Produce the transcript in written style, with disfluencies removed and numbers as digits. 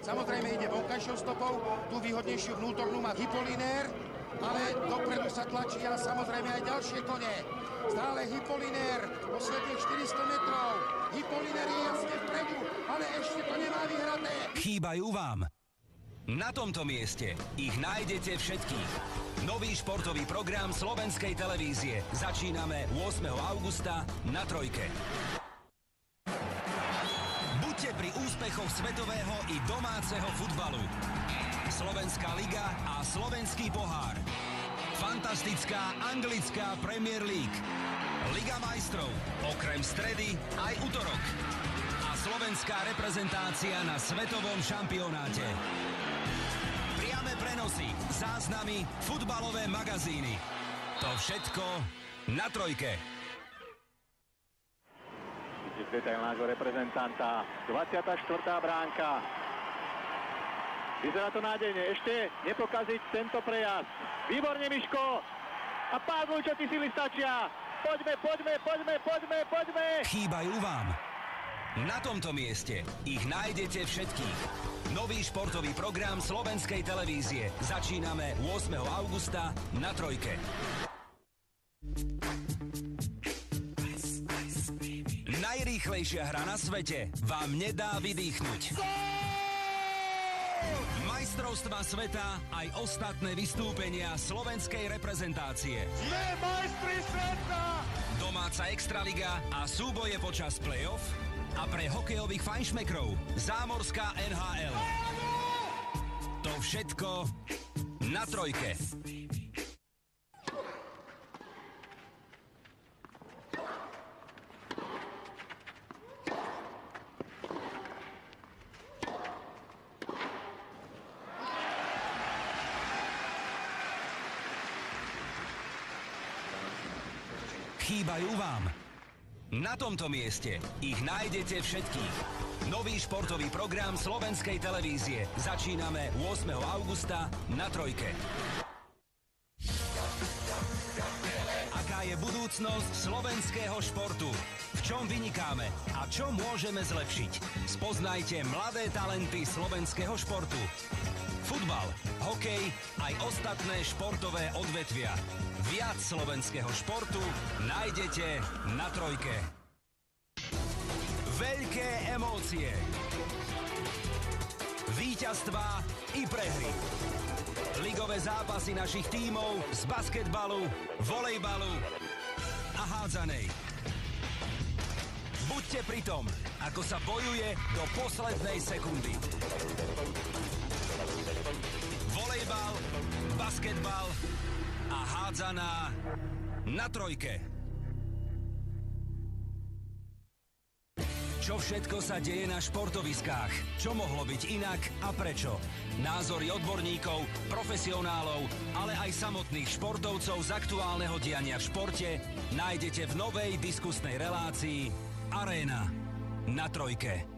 Samozrejme ide vonkajšou stopou, tú výhodnejšiu vnútornú má Hippolyner, ale dopredu sa tlačí a samozrejme aj ďalšie kone. Stále Hippolyner, posledných 400 metrov. Hippolyner je jasne vpredu, ale ešte to nemá vyhraté. Chýbajú vám. Na tomto mieste ich nájdete všetkých. Nový športový program slovenskej televízie. Začíname 8. augusta na Trojke. Buďte pri úspechoch svetového i domáceho futbalu. Slovenská liga a slovenský pohár. Fantastická anglická Premier League. Liga majstrov, okrem stredy aj utorok. A slovenská reprezentácia na svetovom šampionáte. Priame prenosy, záznamy, futbalové magazíny. To všetko na Trojke. Vidíte detail nášho reprezentanta. 24. bránka. Vyzerá to nádejne. Ešte nepokaziť tento prejazd. Výborne, Miško. A pádlu, čo ti sily stačia. Poďme. Chýbajú vám. Na tomto mieste ich nájdete všetkých. Nový športový program slovenskej televízie. Začíname 8. augusta na Trojke. Najrýchlejšia hra na svete vám nedá vydýchnuť. Majstrovstvá sveta aj ostatné vystúpenia slovenskej reprezentácie. Sme majstri sveta! Domáca extraliga a súboje počas play-off a pre hokejových fajnšmekrov zámorská NHL. To všetko na Trojke. Chýbajú vám. Na tomto mieste ich nájdete všetkých. Nový športový program slovenskej televízie. Začíname 8. augusta na Trojke. Aká je budúcnosť slovenského športu? V čom vynikáme a čo môžeme zlepšiť? Spoznajte mladé talenty slovenského športu. Futbal, hokej, aj ostatné športové odvetvia. Viac slovenského športu nájdete na Trojke. Veľké emócie. Víťazstvá i prehry. Ligové zápasy našich tímov z basketbalu, volejbalu a hádzanej. Buďte pri tom, ako sa bojuje do poslednej sekundy. Volejbal, basketbal a hádzaná na Trojke. Čo všetko sa deje na športoviskách? Čo mohlo byť inak a prečo? Názory odborníkov, profesionálov, ale aj samotných športovcov z aktuálneho diania v športe nájdete v novej diskusnej relácii Aréna na Trojke.